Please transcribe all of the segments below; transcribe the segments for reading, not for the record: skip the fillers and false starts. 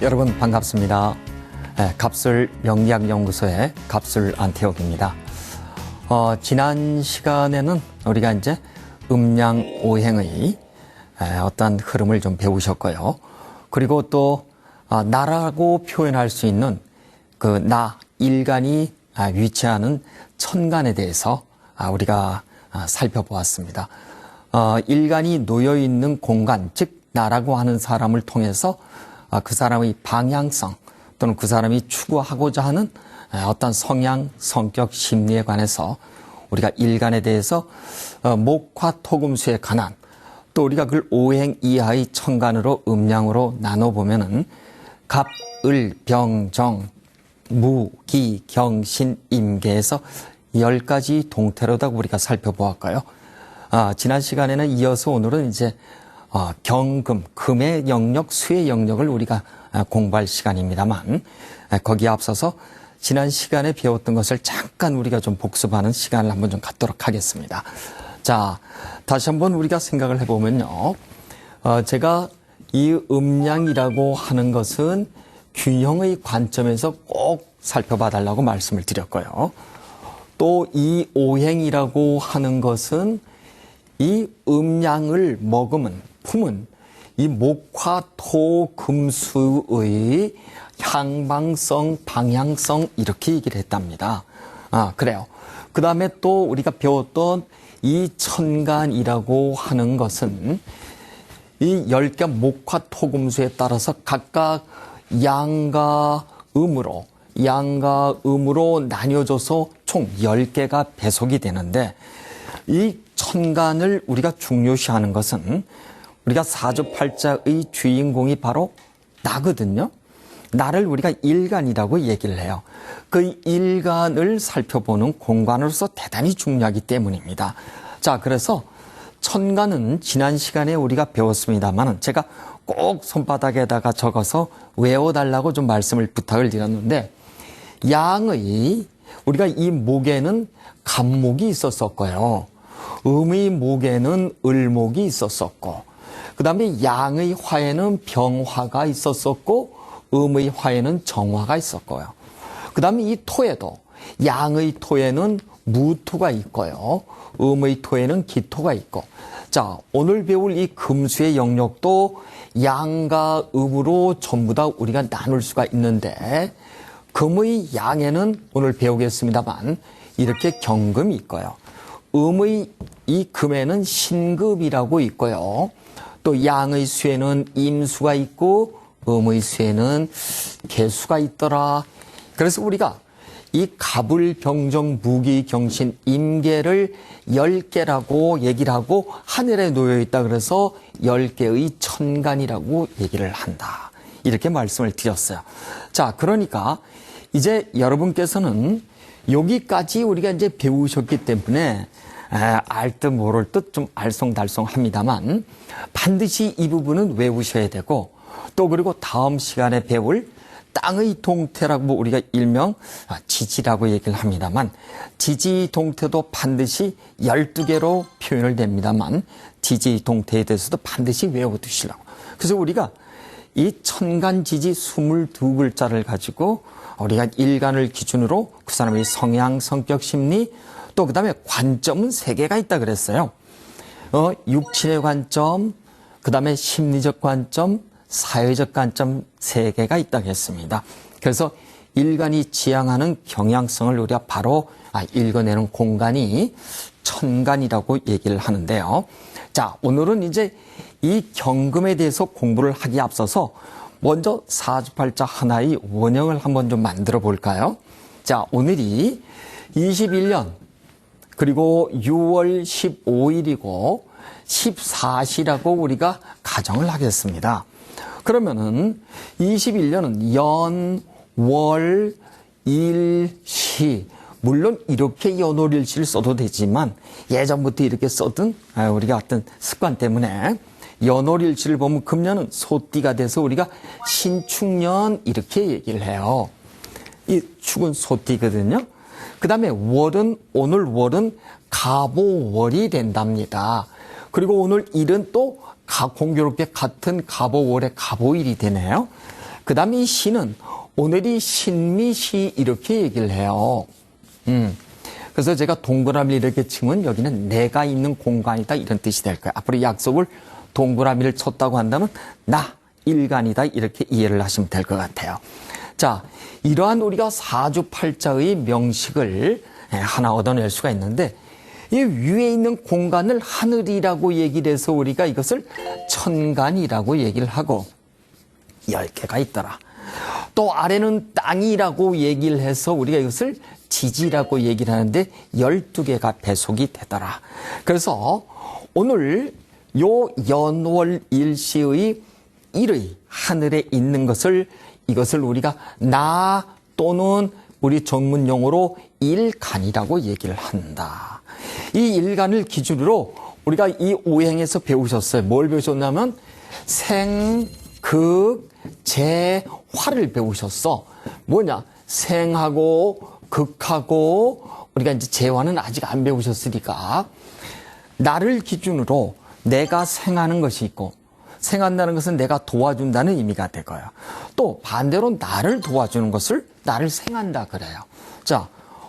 여러분 반갑습니다. 갑술 명리학연구소의 갑술 안태옥입니다. 지난 시간에는 우리가 이제 음양오행의 어떤 흐름을 좀 배우셨고요. 그리고 또 나라고 표현할 수 있는 그 나, 일간이 위치하는 천간에 대해서 우리가 살펴보았습니다. 일간이 놓여있는 공간, 즉 나라고 하는 사람을 통해서 그 사람의 방향성 또는 그 사람이 추구하고자 하는 어떤 성향, 성격, 심리에 관해서 우리가 일간에 대해서 목화 토금수에 관한 또 우리가 그걸 오행 이하의 천간으로 음양으로 나눠보면은 갑, 을, 병, 정, 무, 기, 경, 신, 임계에서 10가지 동태로다 우리가 살펴보았고요. 지난 시간에는 이어서 오늘은 이제 경금, 금의 영역, 수의 영역을 우리가 공부할 시간입니다만 거기에 앞서서 지난 시간에 배웠던 것을 잠깐 우리가 좀 복습하는 시간을 한번 좀 갖도록 하겠습니다. 자, 다시 한번 우리가 생각을 해보면요. 제가 이 음양이라고 하는 것은 균형의 관점에서 꼭 살펴봐 달라고 말씀을 드렸고요. 또 이 오행이라고 하는 것은 이 음양을 머금은 품은 이 목화 토 금수의 향방성, 방향성 이렇게 얘기를 했답니다. 그래요. 그 다음에 또 우리가 배웠던 이 천간이라고 하는 것은 이 10개 목화 토 금수에 따라서 각각 양과 음으로 나뉘어져서 총 10개가 배속이 되는데 이 천간을 우리가 중요시하는 것은 우리가 사주팔자의 주인공이 바로 나거든요. 나를 우리가 일간이라고 얘기를 해요. 그 일간을 살펴보는 공간으로서 대단히 중요하기 때문입니다. 자, 그래서 천간은 지난 시간에 우리가 배웠습니다만 제가 꼭 손바닥에다가 적어서 외워달라고 좀 말씀을 부탁을 드렸는데 양의 우리가 이 목에는 갑목이 있었었고요. 음의 목에는 을목이 있었었고 그 다음에 양의 화에는 병화가 있었었고 음의 화에는 정화가 있었고요. 그 다음에 이 토에도 양의 토에는 무토가 있고요. 음의 토에는 기토가 있고 자, 오늘 배울 이 금수의 영역도 양과 음으로 전부 다 우리가 나눌 수가 있는데 금의 양에는 오늘 배우겠습니다만 이렇게 경금이 있고요. 음의 이 금에는 신급이라고 있고요. 또 양의 수에는 임수가 있고 음의 수에는 개수가 있더라. 그래서 우리가 이 갑을, 병정, 무기, 경신, 임계를 10개라고 얘기를 하고 하늘에 놓여있다 그래서 10개의 천간이라고 얘기를 한다. 이렇게 말씀을 드렸어요. 자, 그러니까 이제 여러분께서는 여기까지 우리가 이제 배우셨기 때문에 알 듯 모를 듯 좀 알쏭달쏭합니다만 반드시 이 부분은 외우셔야 되고 또 그리고 다음 시간에 배울 땅의 동태라고 우리가 일명 지지라고 얘기를 합니다만 지지 동태도 반드시 12개로 표현을 됩니다만 지지 동태에 대해서도 반드시 외워두시라고. 그래서 우리가 이 천간지지 22글자를 가지고 우리가 일간을 기준으로 그 사람의 성향, 성격, 심리 또 그 다음에 관점은 3개가 있다 그랬어요. 육신의 관점, 그 다음에 심리적 관점, 사회적 관점 3개가 있다고 했습니다. 그래서 일간이 지향하는 경향성을 우리가 바로 읽어내는 공간이 천간이라고 얘기를 하는데요. 자, 오늘은 이제 이 경금에 대해서 공부를 하기에 앞서서 먼저 사주팔자 하나의 원형을 한번 좀 만들어 볼까요? 자, 오늘이 21년 그리고 6월 15일이고 14시라고 우리가 가정을 하겠습니다. 그러면은 21년은 연, 월, 일, 시 물론 이렇게 연월일시를 써도 되지만 예전부터 이렇게 써둔 우리가 어떤 습관 때문에 연월일시를 보면 금년은 소띠가 돼서 우리가 신축년 이렇게 얘기를 해요. 이 축은 소띠거든요. 그 다음에 월은 오늘 월은 갑오월이 된답니다. 그리고 오늘 일은 또 공교롭게 같은 갑오월에 갑오일이 되네요. 그 다음에 이 시는 오늘이 신미시 이렇게 얘기를 해요. 그래서 제가 동그라미를 이렇게 치면 여기는 내가 있는 공간이다 이런 뜻이 될 거예요. 앞으로 약속을 동그라미를 쳤다고 한다면 나 일간이다 이렇게 이해를 하시면 될 것 같아요. 자, 이러한 우리가 사주팔자의 명식을 하나 얻어낼 수가 있는데 이 위에 있는 공간을 하늘이라고 얘기를 해서 우리가 이것을 천간이라고 얘기를 하고 10개가 있더라. 또 아래는 땅이라고 얘기를 해서 우리가 이것을 지지라고 얘기를 하는데 12개가 배속이 되더라. 그래서 오늘 요 연월일시의 일의 하늘에 있는 것을 이것을 우리가 나 또는 우리 전문 용어로 일간이라고 얘기를 한다. 이 일간을 기준으로 우리가 이 오행에서 배우셨어요. 뭘 배우셨냐면 생, 극, 재, 화를 배우셨어. 뭐냐? 생하고 극하고 우리가 이제 재화는 아직 안 배우셨으니까 나를 기준으로 내가 생하는 것이 있고 생한다는 것은 내가 도와준다는 의미가 되고요. 또 반대로 나를 도와주는 것을 나를 생한다 그래요. 자,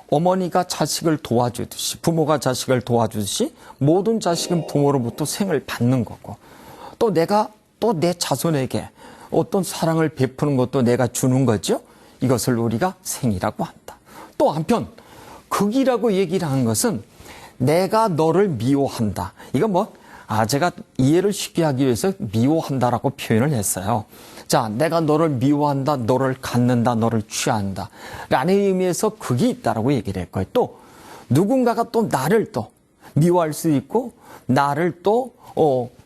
어머니가 자식을 도와주듯이 부모가 자식을 도와주듯이 모든 자식은 부모로부터 생을 받는 거고 또 내가 또 내 자손에게 어떤 사랑을 베푸는 것도 내가 주는 거죠. 이것을 우리가 생이라고 한다. 또 한편 극이라고 얘기를 하는 것은 내가 너를 미워한다. 이건 제가 이해를 쉽게 하기 위해서 미워한다라고 표현을 했어요. 자, 내가 너를 미워한다, 너를 갖는다, 너를 취한다 라는 의미에서 극이 있다라고 얘기를 했고요. 또 누군가가 또 나를 또 미워할 수 있고 나를 또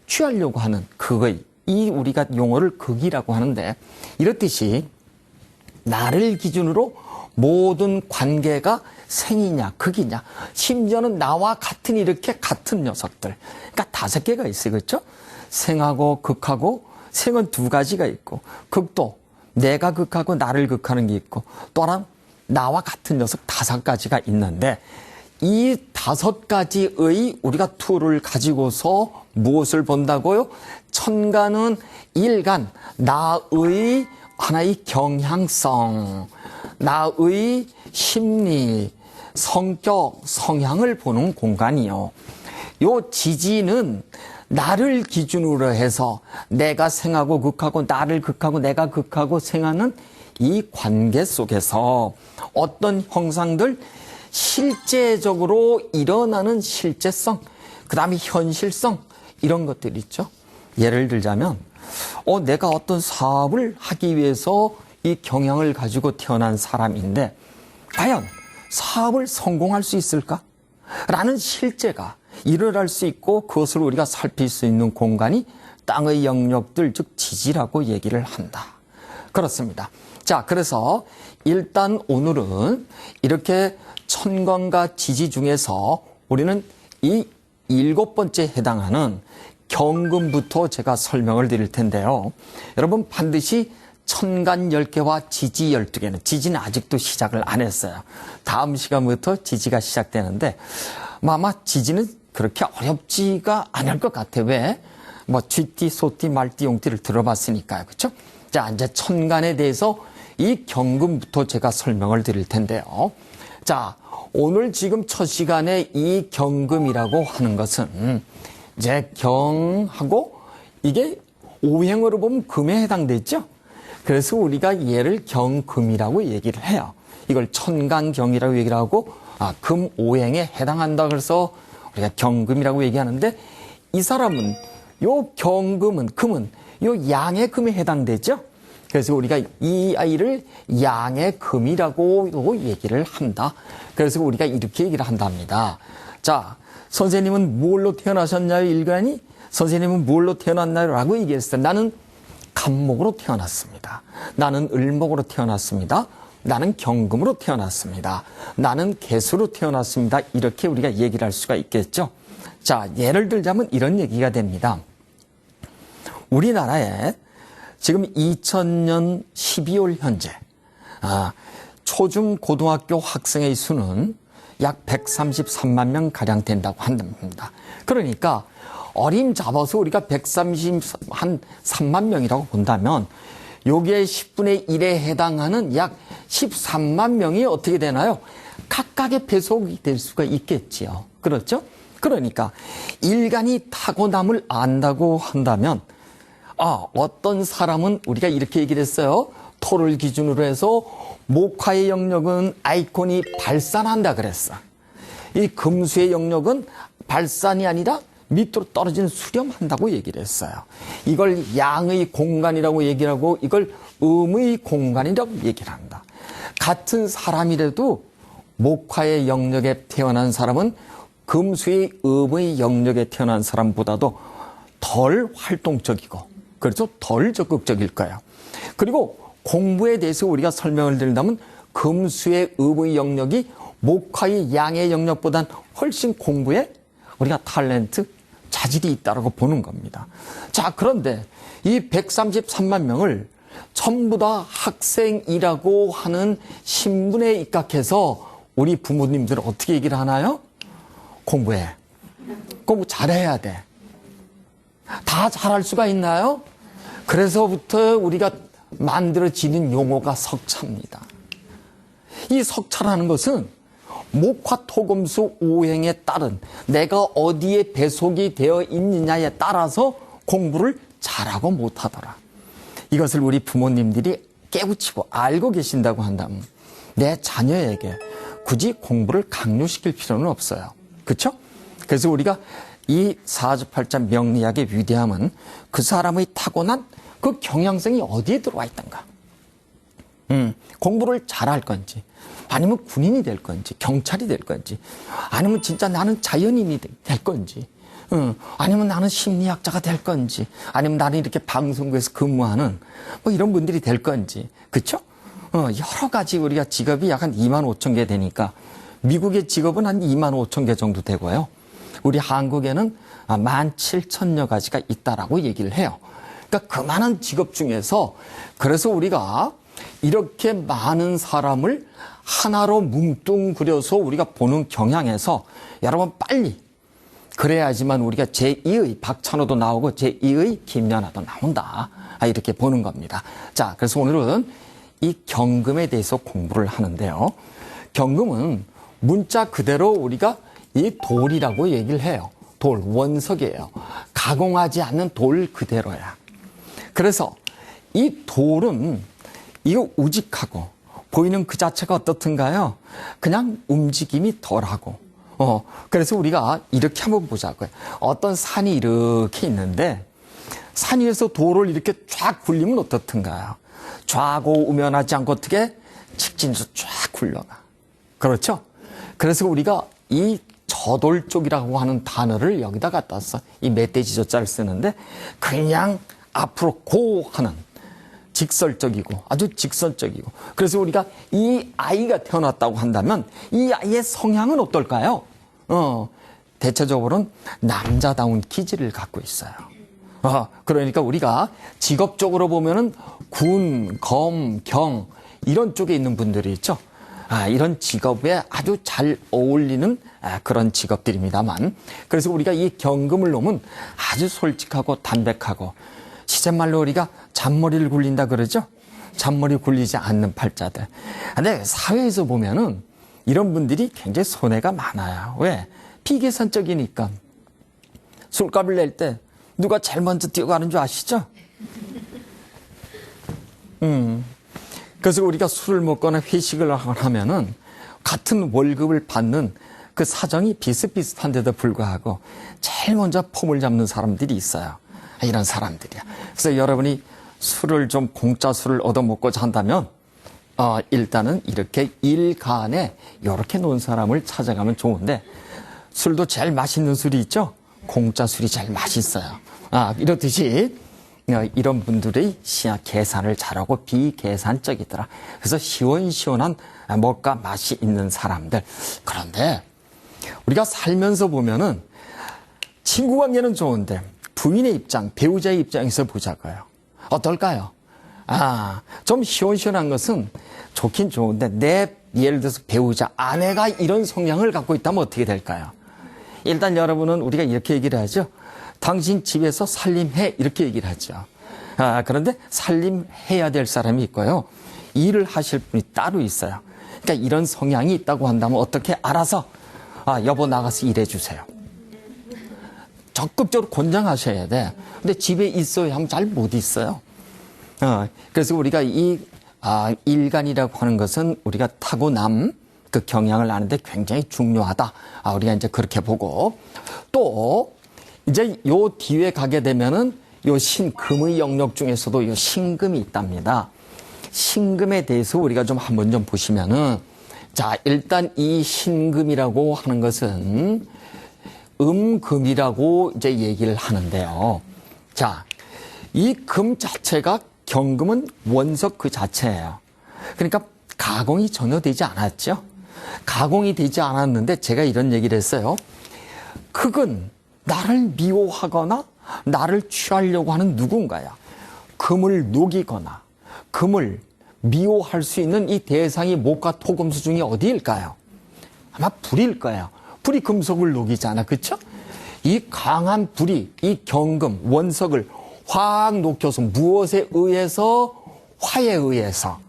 취하려고 하는 극의 이 우리가 용어를 극이라고 하는데 이렇듯이 나를 기준으로 모든 관계가 생이냐 극이냐 심지어는 나와 같은 이렇게 같은 녀석들 그러니까 5개가 있어요. 그렇죠? 생하고 극하고 생은 2가지가 있고 극도 내가 극하고 나를 극하는 게 있고 또한 나와 같은 녀석 5가지가 있는데 이 5가지의 우리가 툴을 가지고서 무엇을 본다고요? 천간은 일간 나의 하나의 경향성 나의 심리, 성격, 성향을 보는 공간이요. 요 지지는 나를 기준으로 해서 내가 생하고 극하고 나를 극하고 내가 극하고 생하는 이 관계 속에서 어떤 형상들 실제적으로 일어나는 실제성, 그 다음에 현실성 이런 것들이 있죠. 예를 들자면 내가 어떤 사업을 하기 위해서 이 경향을 가지고 태어난 사람인데 과연 사업을 성공할 수 있을까? 라는 실제가 일어날 수 있고 그것을 우리가 살필 수 있는 공간이 땅의 영역들 즉 지지라고 얘기를 한다. 그렇습니다. 자, 그래서 일단 오늘은 이렇게 천간과 지지 중에서 우리는 이 7번째 해당하는 경금부터 제가 설명을 드릴 텐데요. 여러분 반드시 천간 10개와 지지 12개는 지지는 아직도 시작을 안 했어요. 다음 시간부터 지지가 시작되는데 아마 지지는 그렇게 어렵지가 않을 것 같아요. 왜? 쥐띠, 소띠, 말띠, 용띠를 들어봤으니까요. 그렇죠? 자, 이제 천간에 대해서 이 경금부터 제가 설명을 드릴 텐데요. 자, 오늘 지금 첫 시간에 이 경금이라고 하는 것은 이제 경하고 이게 오행으로 보면 금에 해당되죠. 그래서 우리가 얘를 경금이라고 얘기를 해요. 이걸 천간경이라고 얘기를 하고 금 오행에 해당한다 그래서 우리가 경금이라고 얘기하는데 이 사람은 요 경금은 금은 요 양의 금에 해당되죠. 그래서 우리가 이 아이를 양의 금이라고 얘기를 한다. 그래서 우리가 이렇게 얘기를 한답니다. 자, 선생님은 뭘로 태어나셨나요? 일간이? 선생님은 뭘로 태어났나요? 라고 얘기했어요. 나는 간목으로 태어났습니다. 나는 을목으로 태어났습니다. 나는 경금으로 태어났습니다. 나는 개수로 태어났습니다. 이렇게 우리가 얘기를 할 수가 있겠죠. 자, 예를 들자면 이런 얘기가 됩니다. 우리나라에 지금 2000년 12월 현재 초중 고등학교 학생의 수는 약 133만 명 가량 된다고 한답니다. 그러니까 어림 잡아서 우리가 133만 명이라고 본다면 요게 10분의 1에 해당하는 약 13만 명이 어떻게 되나요? 각각의 배속이 될 수가 있겠지요. 그렇죠? 그러니까 일간이 타고남을 안다고 한다면 어떤 사람은 우리가 이렇게 얘기를 했어요. 토를 기준으로 해서 목화의 영역은 아이콘이 발산한다 그랬어. 이 금수의 영역은 발산이 아니라 밑으로 떨어지는 수렴한다고 얘기를 했어요. 이걸 양의 공간이라고 얘기를 하고 이걸 음의 공간이라고 얘기를 한다. 같은 사람이라도 목화의 영역에 태어난 사람은 금수의 음의 영역에 태어난 사람보다도 덜 활동적이고 그렇죠? 덜 적극적일 거예요. 그리고 공부에 대해서 우리가 설명을 드린다면 금수의 음의 영역이 목화의 양의 영역보단 훨씬 공부에 우리가 탤런트, 자질이 있다고 보는 겁니다. 자, 그런데 이 133만 명을 전부 다 학생이라고 하는 신분에 입각해서 우리 부모님들은 어떻게 얘기를 하나요? 공부해. 공부 잘해야 돼. 다 잘할 수가 있나요? 그래서부터 우리가 만들어지는 용어가 석차입니다. 이 석차라는 것은 목화토금수 오행에 따른 내가 어디에 배속이 되어 있느냐에 따라서 공부를 잘하고 못하더라. 이것을 우리 부모님들이 깨우치고 알고 계신다고 한다면 내 자녀에게 굳이 공부를 강요시킬 필요는 없어요. 그렇죠? 그래서 우리가 이 사주팔자 명리학의 위대함은 그 사람의 타고난 그 경향성이 어디에 들어와 있던가. 공부를 잘할 건지 아니면 군인이 될 건지 경찰이 될 건지 아니면 진짜 나는 자연인이 될 건지 아니면 나는 심리학자가 될 건지 아니면 나는 이렇게 방송국에서 근무하는 뭐 이런 분들이 될 건지 그렇죠? 여러 가지 우리가 직업이 약 한 2만 5천 개 되니까 미국의 직업은 한 2만 5천 개 정도 되고요. 우리 한국에는 1만 7천여 가지가 있다라고 얘기를 해요. 그러니까 그 많은 직업 중에서 그래서 우리가 이렇게 많은 사람을 하나로 뭉뚱그려서 우리가 보는 경향에서 여러분 빨리 그래야지만 우리가 제2의 박찬호도 나오고 제2의 김연아도 나온다. 이렇게 보는 겁니다. 자, 그래서 오늘은 이 경금에 대해서 공부를 하는데요. 경금은 문자 그대로 우리가 이 돌이라고 얘기를 해요. 돌, 원석이에요. 가공하지 않는 돌 그대로야. 그래서 이 돌은 이거 우직하고 보이는 그 자체가 어떻든가요? 그냥 움직임이 덜하고. 그래서 우리가 이렇게 한번 보자고요. 어떤 산이 이렇게 있는데 산 위에서 돌을 이렇게 쫙 굴리면 어떻든가요? 좌고 우면하지 않고 어떻게 직진해서 쫙 굴러가. 그렇죠? 그래서 우리가 이 저돌 쪽이라고 하는 단어를 여기다 갖다 써. 이 멧돼지 저자를 쓰는데 그냥 앞으로 고 하는 직설적이고 아주 직선적이고 그래서 우리가 이 아이가 태어났다고 한다면 이 아이의 성향은 어떨까요? 대체적으로는 남자다운 기질을 갖고 있어요. 그러니까 우리가 직업적으로 보면은 군, 검, 경 이런 쪽에 있는 분들이 있죠. 이런 직업에 아주 잘 어울리는 그런 직업들입니다만 그래서 우리가 이 경금을 놓으면 아주 솔직하고 담백하고 시쳇말로 우리가 잔머리를 굴린다 그러죠. 잔머리 굴리지 않는 팔자들. 근데 사회에서 보면은 이런 분들이 굉장히 손해가 많아요. 왜? 비계산적이니까. 술값을 낼 때 누가 제일 먼저 뛰어가는 줄 아시죠? 그래서 우리가 술을 먹거나 회식을 하면은 같은 월급을 받는 그 사정이 비슷비슷한데도 불구하고 제일 먼저 폼을 잡는 사람들이 있어요. 이런 사람들이야. 그래서 여러분이 술을 좀 공짜 술을 얻어먹고자 한다면 일단은 이렇게 일간에 이렇게 놓은 사람을 찾아가면 좋은데 술도 제일 맛있는 술이 있죠? 공짜 술이 제일 맛있어요. 이렇듯이 이런 분들의 계산을 잘하고 비계산적이더라. 그래서 시원시원한 먹과 맛이 있는 사람들. 그런데 우리가 살면서 보면은 친구 관계는 좋은데 부인의 입장, 배우자의 입장에서 보자고요. 어떨까요? 좀 시원시원한 것은 좋긴 좋은데 내 예를 들어서 배우자, 아내가 이런 성향을 갖고 있다면 어떻게 될까요? 일단 여러분은 우리가 이렇게 얘기를 하죠. 당신 집에서 살림해 이렇게 얘기를 하죠. 그런데 살림해야 될 사람이 있고요. 일을 하실 분이 따로 있어요. 그러니까 이런 성향이 있다고 한다면 어떻게 알아서 여보 나가서 일해주세요. 적극적으로 권장하셔야 돼. 근데 집에 있어야 하면 잘 못 있어요. 그래서 우리가 이 일간이라고 하는 것은 우리가 타고남 그 경향을 아는데 굉장히 중요하다. 우리가 이제 그렇게 보고 또 이제 요 뒤에 가게 되면은 요 금의 영역 중에서도 요 신금이 있답니다. 신금에 대해서 우리가 좀 한번 좀 보시면은 자, 일단 이 신금이라고 하는 것은 음금이라고 이제 얘기를 하는데요. 자, 이 금 자체가 경금은 원석 그 자체예요. 그러니까 가공이 전혀 되지 않았죠. 가공이 되지 않았는데 제가 이런 얘기를 했어요. 흙은 나를 미워하거나 나를 취하려고 하는 누군가야. 금을 녹이거나 금을 미워할 수 있는 이 대상이 목과 토금수 중에 어디일까요? 아마 불일 거예요. 불이 금속을 녹이잖아. 그렇죠? 이 강한 불이 이 경금, 원석을 확 녹여서 무엇에 의해서? 화에 의해서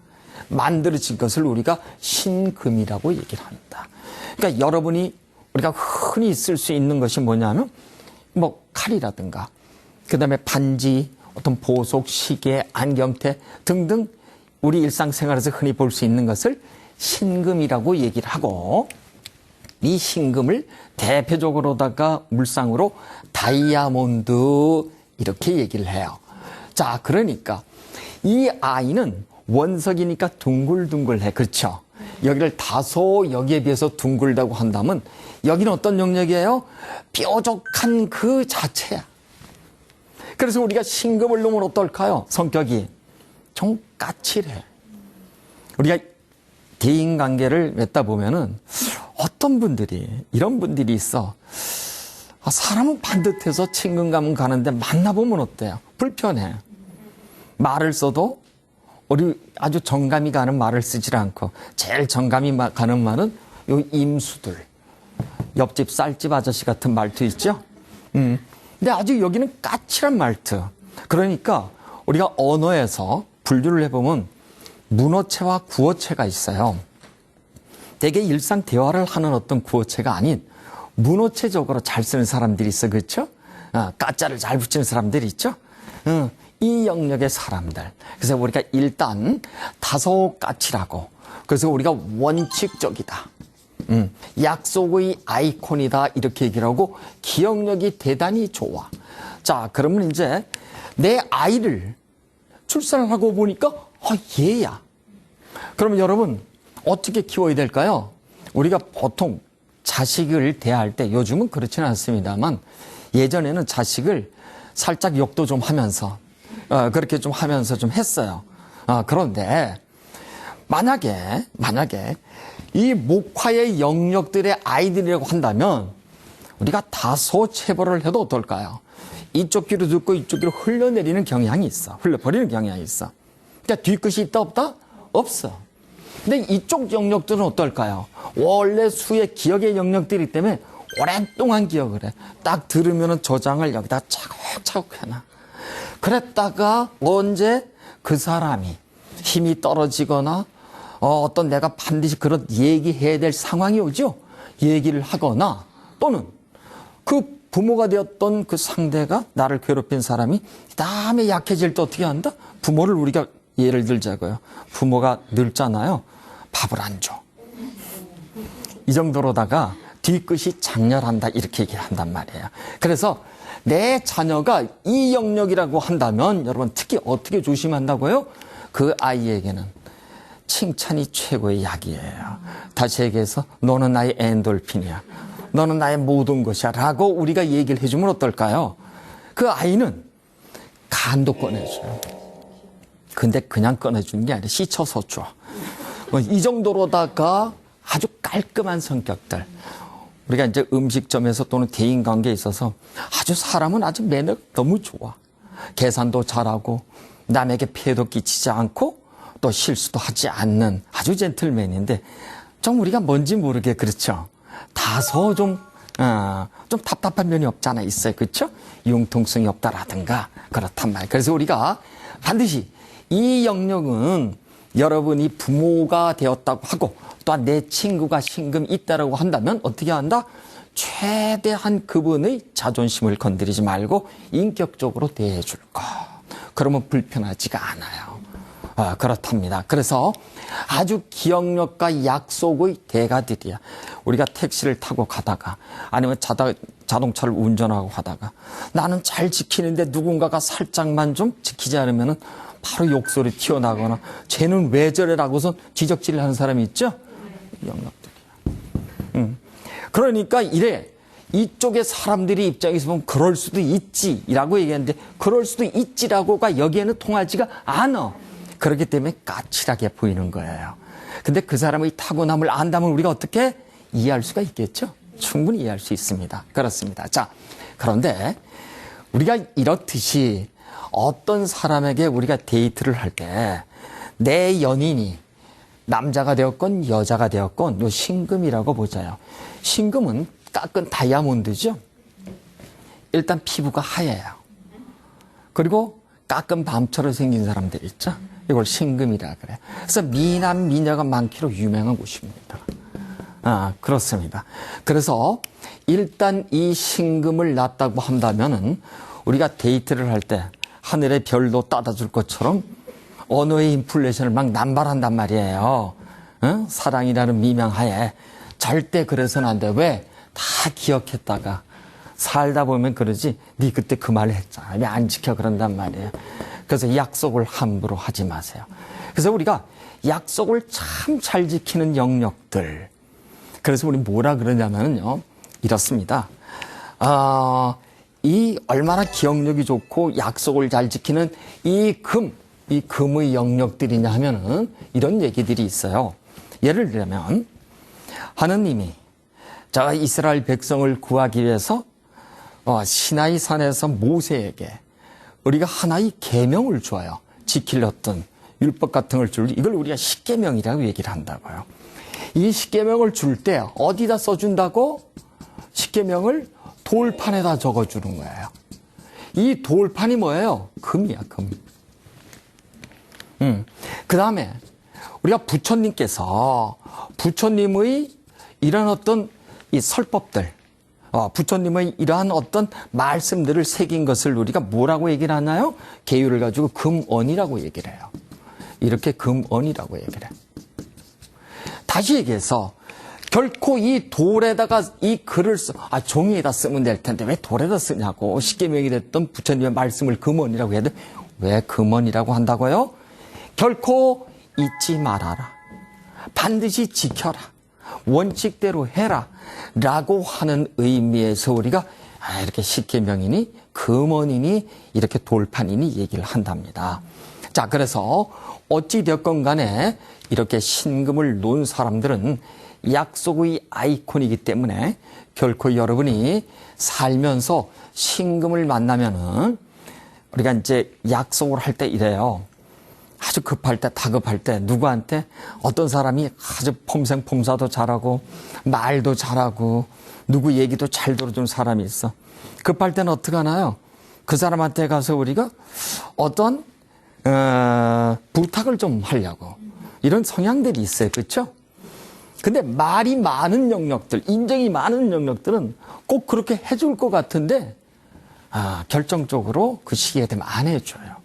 만들어진 것을 우리가 신금이라고 얘기를 한다. 그러니까 여러분이 우리가 흔히 쓸 수 있는 것이 뭐냐면 뭐 칼이라든가 그다음에 반지, 어떤 보석, 시계, 안경테 등등 우리 일상생활에서 흔히 볼 수 있는 것을 신금이라고 얘기를 하고 이 신금을 대표적으로다가 물상으로 다이아몬드 이렇게 얘기를 해요. 자, 그러니까 이 아이는 원석이니까 둥글둥글해. 그렇죠? 여기를 다소 여기에 비해서 둥글다고 한다면 여기는 어떤 영역이에요? 뾰족한 그 자체야. 그래서 우리가 신금을 놓으면 어떨까요? 성격이 좀 까칠해. 우리가 대인관계를 맺다 보면은 어떤 분들이 이런 분들이 있어. 사람은 반듯해서 친근감은 가는데 만나보면 어때요? 불편해. 말을 써도 우리 아주 정감이 가는 말을 쓰질 않고 제일 정감이 가는 말은 요 임수들, 옆집 쌀집 아저씨 같은 말투 있죠? 근데 아주 여기는 까칠한 말투. 그러니까 우리가 언어에서 분류를 해보면 문어체와 구어체가 있어요. 되게 일상 대화를 하는 어떤 구어체가 아닌 문어체적으로 잘 쓰는 사람들이 있어. 그렇죠? 까짜를 잘 붙이는 사람들이 있죠? 이 영역의 사람들. 그래서 우리가 일단 다소 까칠하고 그래서 우리가 원칙적이다. 약속의 아이콘이다. 이렇게 얘기를 하고 기억력이 대단히 좋아. 자, 그러면 이제 내 아이를 출산을 하고 보니까 얘야. 그러면 여러분 어떻게 키워야 될까요? 우리가 보통 자식을 대할 때 요즘은 그렇지는 않습니다만 예전에는 자식을 살짝 욕도 좀 하면서 그렇게 좀 하면서 좀 했어요. 그런데 만약에 이 목화의 영역들의 아이들이라고 한다면 우리가 다소 체벌을 해도 어떨까요? 이쪽 귀로 듣고 이쪽 귀로 흘러내리는 경향이 있어. 흘려버리는 경향이 있어. 그러니까 뒤끝이 있다 없다? 없어. 근데 이쪽 영역들은 어떨까요? 원래 수의 기억의 영역들이기 때문에 오랫동안 기억을 해. 딱 들으면 저장을 여기다 차곡차곡 해놔. 그랬다가 언제 그 사람이 힘이 떨어지거나 어떤 내가 반드시 그런 얘기해야 될 상황이 오죠. 얘기를 하거나 또는 그 부모가 되었던 그 상대가 나를 괴롭힌 사람이 다음에 약해질 때 어떻게 한다? 부모를 우리가 예를 들자고요. 부모가 늙잖아요. 밥을 안 줘. 이 정도로다가 뒤끝이 장렬한다 이렇게 얘기를 한단 말이에요. 그래서 내 자녀가 이 영역이라고 한다면 여러분 특히 어떻게 조심한다고요? 그 아이에게는 칭찬이 최고의 약이에요. 다시 얘기해서 너는 나의 엔돌핀이야. 너는 나의 모든 것이야 라고 우리가 얘기를 해주면 어떨까요? 그 아이는 간도 꺼내줘요. 근데 그냥 꺼내주는 게 아니라 씻어서 줘. 이 정도로다가 아주 깔끔한 성격들. 우리가 이제 음식점에서 또는 대인관계에 있어서 아주 사람은 아주 매너가 너무 좋아. 계산도 잘하고 남에게 피해도 끼치지 않고 또 실수도 하지 않는 아주 젠틀맨인데 좀 우리가 뭔지 모르게 그렇죠. 다소 좀 좀 답답한 면이 없잖아 있어요. 그렇죠? 융통성이 없다라든가 그렇단 말이에요. 그래서 우리가 반드시 이 영역은 여러분이 부모가 되었다고 하고 또한 내 친구가 신금이 있다라고 한다면 어떻게 한다? 최대한 그분의 자존심을 건드리지 말고 인격적으로 대해줄 거. 그러면 불편하지가 않아요. 그렇답니다. 그래서 아주 기억력과 약속의 대가들이야. 우리가 택시를 타고 가다가 아니면 자동차를 운전하고 가다가 나는 잘 지키는데 누군가가 살짝만 좀 지키지 않으면 바로 욕설이 튀어나거나 쟤는 왜 저래라고선 지적질을 하는 사람이 있죠? 영역들이야. 그러니까 이래 이쪽의 사람들이 입장에서 보면 그럴 수도 있지라고 얘기하는데 그럴 수도 있지라고가 여기에는 통하지가 않아. 그렇기 때문에 까칠하게 보이는 거예요. 근데 그 사람의 타고남을 안다면 우리가 어떻게 이해할 수가 있겠죠? 충분히 이해할 수 있습니다. 그렇습니다. 자, 그런데 우리가 이렇듯이 어떤 사람에게 우리가 데이트를 할 때 내 연인이 남자가 되었건 여자가 되었건 요 신금이라고 보자요. 신금은 깎은 다이아몬드죠. 일단 피부가 하얘요. 그리고 깎은 밤처럼 생긴 사람들 있죠. 이걸 신금이라 그래요. 그래서 미남 미녀가 많기로 유명한 곳입니다. 그렇습니다. 그래서 일단 이 신금을 낳았다고 한다면은 우리가 데이트를 할 때 하늘의 별도 따다 줄 것처럼 언어의 인플레이션을 막 남발한단 말이에요. 사랑이라는 미명하에 절대 그래서는 안 돼. 왜? 다 기억했다가 살다 보면 그러지. 네 그때 그 말을 했잖아. 왜 안 지켜 그런단 말이에요. 그래서 약속을 함부로 하지 마세요. 그래서 우리가 약속을 참 잘 지키는 영역들. 그래서 우리 뭐라 그러냐면요. 이렇습니다. 이 얼마나 기억력이 좋고 약속을 잘 지키는 이 금의 영역들이냐 하면은 이런 얘기들이 있어요. 예를 들면 하느님이 저 이스라엘 백성을 구하기 위해서 시나이 산에서 모세에게 우리가 하나의 계명을 줘요. 지킬 어떤 율법 같은 걸 줄 이걸 우리가 십계명이라고 얘기를 한다고요. 이 십계명을 줄 때 어디다 써준다고? 십계명을 돌판에다 적어주는 거예요. 이 돌판이 뭐예요? 금이야, 금. 그 다음에 우리가 부처님께서 부처님의 이런 어떤 이 설법들, 부처님의 이러한 어떤 말씀들을 새긴 것을 우리가 뭐라고 얘기를 하나요? 계율을 가지고 금언이라고 얘기를 해요. 이렇게 금언이라고 얘기를 해요. 다시 얘기해서 결코 이 돌에다가 이 글을 종이에다 쓰면 될 텐데 왜 돌에다 쓰냐고. 십계명이 됐던 부처님의 말씀을 금언이라고 해야 돼. 왜 금언이라고 한다고요? 결코 잊지 말아라. 반드시 지켜라. 원칙대로 해라. 라고 하는 의미에서 우리가 이렇게 십계명이니 금언이니 이렇게 돌판이니 얘기를 한답니다. 자, 그래서 어찌되었건 간에 이렇게 신금을 놓은 사람들은 약속의 아이콘이기 때문에 결코 여러분이 살면서 신금을 만나면은 우리가 이제 약속을 할 때 이래요. 아주 급할 때, 다급할 때 누구한테 어떤 사람이 아주 폼생폼사도 잘하고 말도 잘하고 누구 얘기도 잘 들어주는 사람이 있어. 급할 때는 어떻게 하나요? 그 사람한테 가서 우리가 어떤 부탁을 좀 하려고 이런 성향들이 있어요. 그렇죠? 근데 말이 많은 영역들, 인정이 많은 영역들은 꼭 그렇게 해줄 것 같은데 결정적으로 그 시기에 되면 안 해줘요.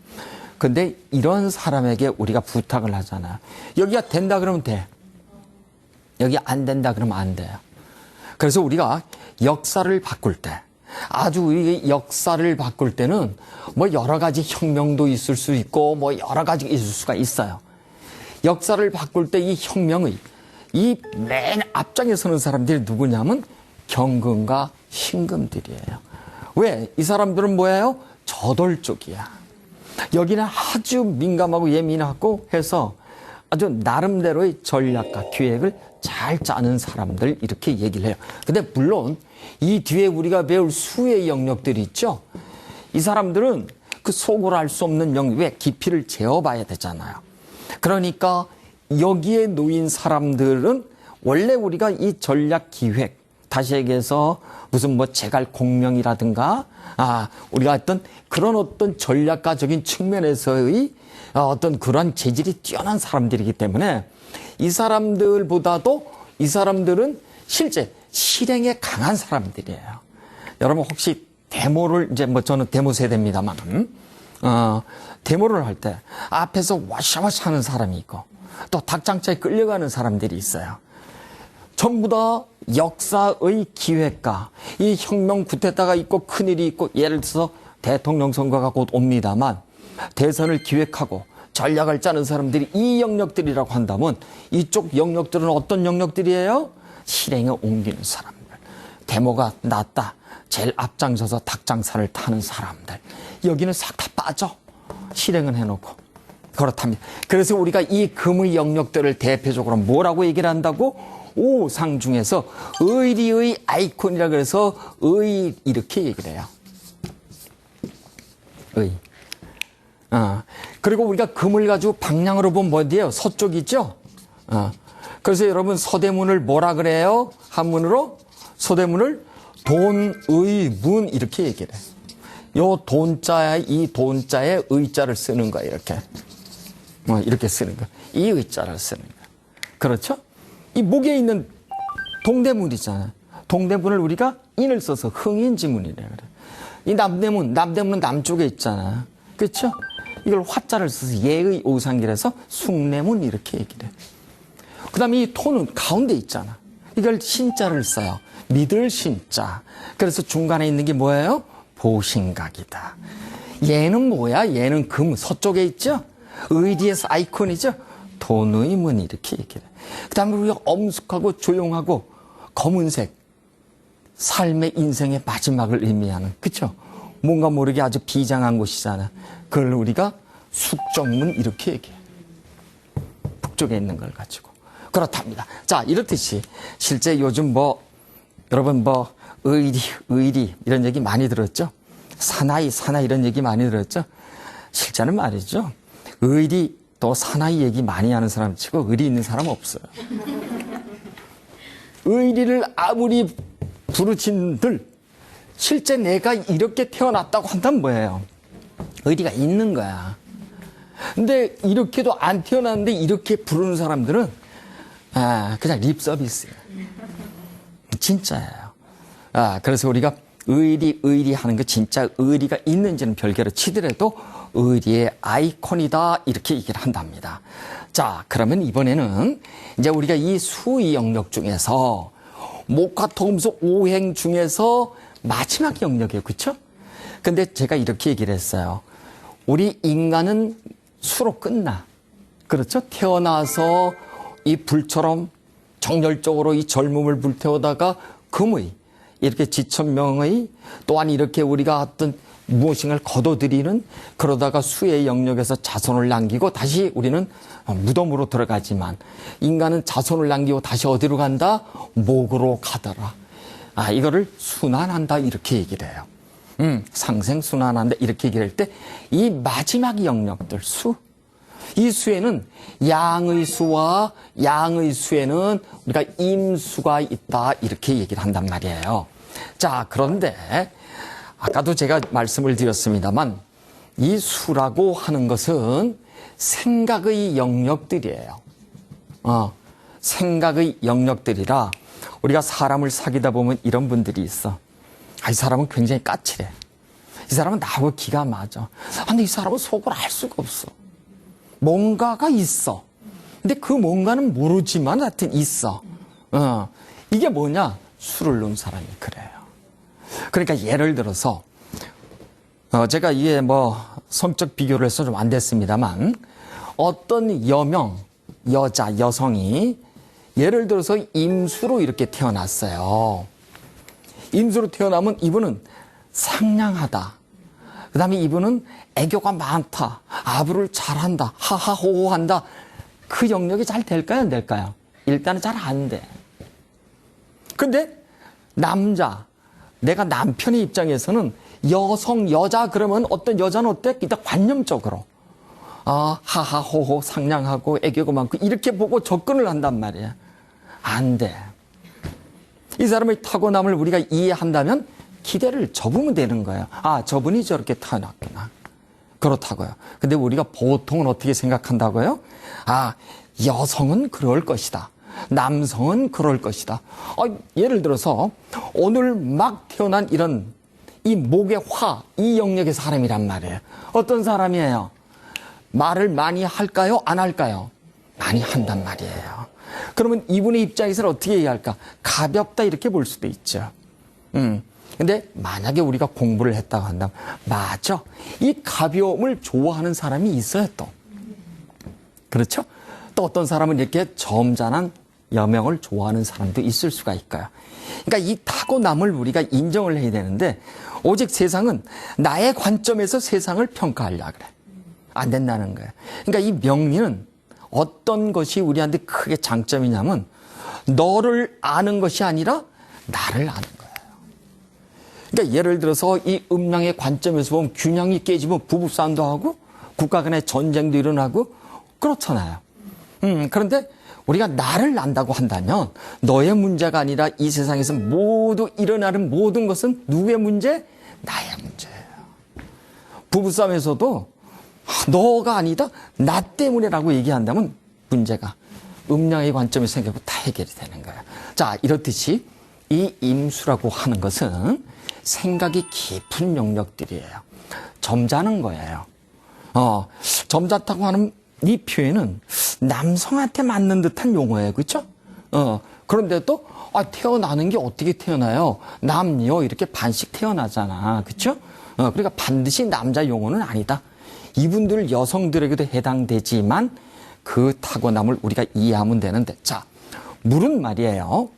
근데 이런 사람에게 우리가 부탁을 하잖아요. 여기가 된다 그러면 돼. 여기 안 된다 그러면 안 돼요. 그래서 우리가 역사를 바꿀 때, 아주 우리 역사를 바꿀 때는 뭐 여러 가지 혁명도 있을 수 있고 뭐 여러 가지 있을 수가 있어요. 역사를 바꿀 때 이 혁명의 이 맨 앞장에 서는 사람들이 누구냐면 경금과 신금들이에요. 왜? 이 사람들은 뭐예요? 저돌적이야. 여기는 아주 민감하고 예민하고 해서 아주 나름대로의 전략과 기획을 잘 짜는 사람들 이렇게 얘기를 해요. 근데 물론 이 뒤에 우리가 배울 수의 영역들이 있죠. 이 사람들은 그 속으로 알 수 없는 영역, 왜? 깊이를 재어봐야 되잖아요. 그러니까 여기에 놓인 사람들은 원래 우리가 이 전략 기획, 다시 얘기해서 무슨 뭐 제갈 공명이라든가, 우리가 어떤 그런 어떤 전략가적인 측면에서의 어떤 그러한 재질이 뛰어난 사람들이기 때문에 이 사람들보다도 이 사람들은 실제 실행에 강한 사람들이에요. 여러분 혹시 데모를 이제 뭐 저는 데모 세대입니다만, 데모를 할 때 앞에서 와샤와샤 하는 사람이 있고 또 닭장차에 끌려가는 사람들이 있어요. 전부 다 역사의 기획가, 이 혁명 쿠데타가 있고 큰일이 있고 예를 들어서 대통령 선거가 곧 옵니다만 대선을 기획하고 전략을 짜는 사람들이 이 영역들이라고 한다면 이쪽 영역들은 어떤 영역들이에요? 실행에 옮기는 사람들. 데모가 났다. 제일 앞장서서 닭장사를 타는 사람들. 여기는 싹 다 빠져. 실행은 해놓고. 그렇답니다. 그래서 우리가 이 금의 영역들을 대표적으로 뭐라고 얘기를 한다고? 오상 중에서 의리의 아이콘이라 그래서 의 이렇게 얘기를 해요. 의. 그리고 우리가 금을 가지고 방향으로 보면 어디예요? 서쪽이죠? 그래서 여러분 서대문을 뭐라 그래요? 한문으로? 서대문을 돈의 문 이렇게 얘기를 해요. 요 돈자에 이 돈자에 의자를 쓰는 거예요. 이렇게. 이렇게 쓰는 거. 이 의자를 쓰는 거. 그렇죠? 이 목에 있는 동대문이잖아. 동대문을 우리가 인을 써서 흥인지문이래 그래. 이 남대문은 남쪽에 있잖아. 그렇죠? 이걸 화자를 써서 예의 오상기라서 숭례문 이렇게 얘기를 해. 그 다음에 이 토는 가운데 있잖아. 이걸 신자를 써요. 믿을 신자. 그래서 중간에 있는 게 뭐예요? 보신각이다. 얘는 뭐야? 얘는 금 서쪽에 있죠? 의리에서 아이콘이죠? 돈의 문 이렇게 얘기를 해. 그 다음에 우리가 엄숙하고 조용하고 검은색 삶의 인생의 마지막을 의미하는, 그렇죠? 뭔가 모르게 아주 비장한 곳이잖아. 그걸 우리가 숙정문 이렇게 얘기해. 북쪽에 있는 걸 가지고. 그렇답니다. 자, 이렇듯이 실제 요즘 여러분 의리 이런 얘기 많이 들었죠? 사나이 이런 얘기 많이 들었죠? 실제는 말이죠. 의리 또 사나이 얘기 많이 하는 사람 치고 의리 있는 사람 없어요. 의리를 아무리 부르친들 실제 내가 이렇게 태어났다고 한다면 뭐예요? 의리가 있는 거야. 근데 이렇게도 안 태어났는데 이렇게 부르는 사람들은 그냥 립 서비스예요. 진짜예요. 그래서 우리가 의리 하는 거 진짜 의리가 있는지는 별개로 치더라도 의리의 아이콘이다 이렇게 얘기를 한답니다. 자, 그러면 이번에는 이제 우리가 이 수의 영역 중에서 목화토금수 오행 중에서 마지막 영역이에요. 그렇죠? 근데 제가 이렇게 얘기를 했어요. 우리 인간은 수로 끝나. 그렇죠? 태어나서 이 불처럼 정열적으로 이 젊음을 불태우다가 금의 이렇게 지천명의 또한 이렇게 우리가 어떤 무엇인가를 거둬들이는 그러다가 수의 영역에서 자손을 남기고 다시 우리는 무덤으로 들어가지만 인간은 자손을 남기고 다시 어디로 간다? 목으로 가더라. 이거를 순환한다 이렇게 얘기를 해요. 상생순환한다 이렇게 얘기를 할 때 이 마지막 영역들 이 수에는 양의 수와 양의 수에는 우리가 임수가 있다 이렇게 얘기를 한단 말이에요. 자, 그런데 아까도 제가 말씀을 드렸습니다만 이 수라고 하는 것은 생각의 영역들이에요. 생각의 영역들이라 우리가 사람을 사귀다 보면 이런 분들이 있어. 이 사람은 굉장히 까칠해. 이 사람은 나하고 기가 맞아. 근데 이 사람은 속을 알 수가 없어. 뭔가가 있어. 근데 그 뭔가는 모르지만 하여튼 있어. 이게 뭐냐? 술을 넣은 사람이 그래요. 그러니까 예를 들어서 제가 이게 성적 비교를 해서 좀 안 됐습니다만 어떤 여성이 예를 들어서 임수로 이렇게 태어났어요. 임수로 태어나면 이분은 상냥하다. 그 다음에 이분은 애교가 많다. 아부를 잘한다. 하하호호한다. 그 영역이 잘 될까요? 안 될까요? 일단은 잘 안 돼. 근데 내가 남편의 입장에서는 여자 그러면 어떤 여자는 어때? 일단 관념적으로 하하호호 상냥하고 애교가 많고 이렇게 보고 접근을 한단 말이야. 안 돼. 이 사람의 타고남을 우리가 이해한다면 기대를 접으면 되는 거예요. 아, 저분이 저렇게 태어났구나. 그렇다고요. 근데 우리가 보통은 어떻게 생각한다고요? 아, 여성은 그럴 것이다. 남성은 그럴 것이다. 예를 들어서 오늘 막 태어난 이런 이 목의 화, 이 영역의 사람이란 말이에요. 어떤 사람이에요? 말을 많이 할까요? 안 할까요? 많이 한단 말이에요. 그러면 이분의 입장에서는 어떻게 이해할까? 가볍다 이렇게 볼 수도 있죠. 근데 만약에 우리가 공부를 했다고 한다면 맞아. 이 가벼움을 좋아하는 사람이 있어요 또. 그렇죠? 또 어떤 사람은 이렇게 점잖은 여명을 좋아하는 사람도 있을 수가 있고요. 그러니까 이 타고남을 우리가 인정을 해야 되는데 오직 세상은 나의 관점에서 세상을 평가하려고 그래. 안 된다는 거예요. 그러니까 이 명리는 어떤 것이 우리한테 크게 장점이냐면 너를 아는 것이 아니라 나를 아는 거예요. 그러니까 예를 들어서 이 음양의 관점에서 보면 균형이 깨지면 부부싸움도 하고 국가 간의 전쟁도 일어나고 그렇잖아요. 그런데 우리가 나를 안다고 한다면 너의 문제가 아니라 이 세상에서 모두 일어나는 모든 것은 누구의 문제? 나의 문제예요. 부부싸움에서도 너가 아니다 나 때문에라고 얘기한다면 문제가 음양의 관점에서 생각하고 다 해결이 되는 거예요. 자, 이렇듯이 이 임수라고 하는 것은 생각이 깊은 영역들이에요. 점잖은 거예요. 점잖다고 하는 이 표현은 남성한테 맞는 듯한 용어예요. 그렇죠? 그런데도 태어나는 게 어떻게 태어나요? 남녀 이렇게 반씩 태어나잖아. 그렇죠? 그러니까 반드시 남자 용어는 아니다. 이분들 여성들에게도 해당되지만 그 타고남을 우리가 이해하면 되는데, 자, 물은 말이에요.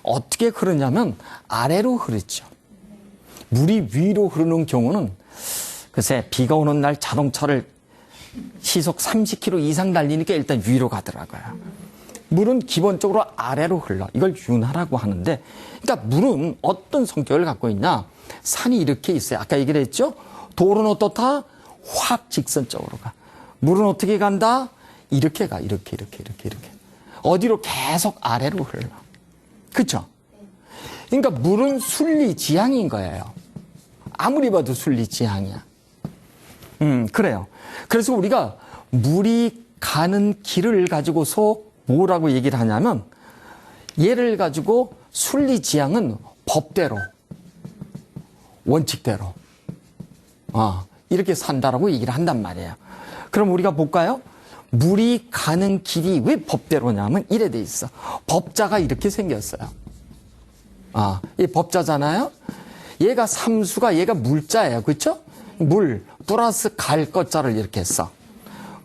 어떻게 흐르냐면 아래로 흐르죠. 물이 위로 흐르는 경우는 글쎄 비가 오는 날 자동차를 시속 30km 이상 달리니까 일단 위로 가더라고요. 물은 기본적으로 아래로 흘러. 이걸 윤하라고 하는데, 그러니까 물은 어떤 성격을 갖고 있냐? 산이 이렇게 있어요. 아까 얘기를 했죠? 돌은 어떻다? 확 직선적으로 가. 물은 어떻게 간다? 이렇게 가. 이렇게. 어디로? 계속 아래로 흘러. 그렇죠? 그러니까 물은 순리지향인 거예요. 아무리 봐도 순리지향이야. 그래요. 그래서 우리가 물이 가는 길을 가지고서 뭐라고 얘기를 하냐면 얘를 가지고 순리지향은 법대로, 원칙대로 이렇게 산다라고 얘기를 한단 말이에요. 그럼 우리가 볼까요? 물이 가는 길이 왜 법대로냐면 이래 돼 있어. 법자가 이렇게 생겼어요. 이 법자잖아요. 얘가 삼수가 얘가 물자예요. 그렇죠? 물 플러스 갈 것자를 이렇게 했어.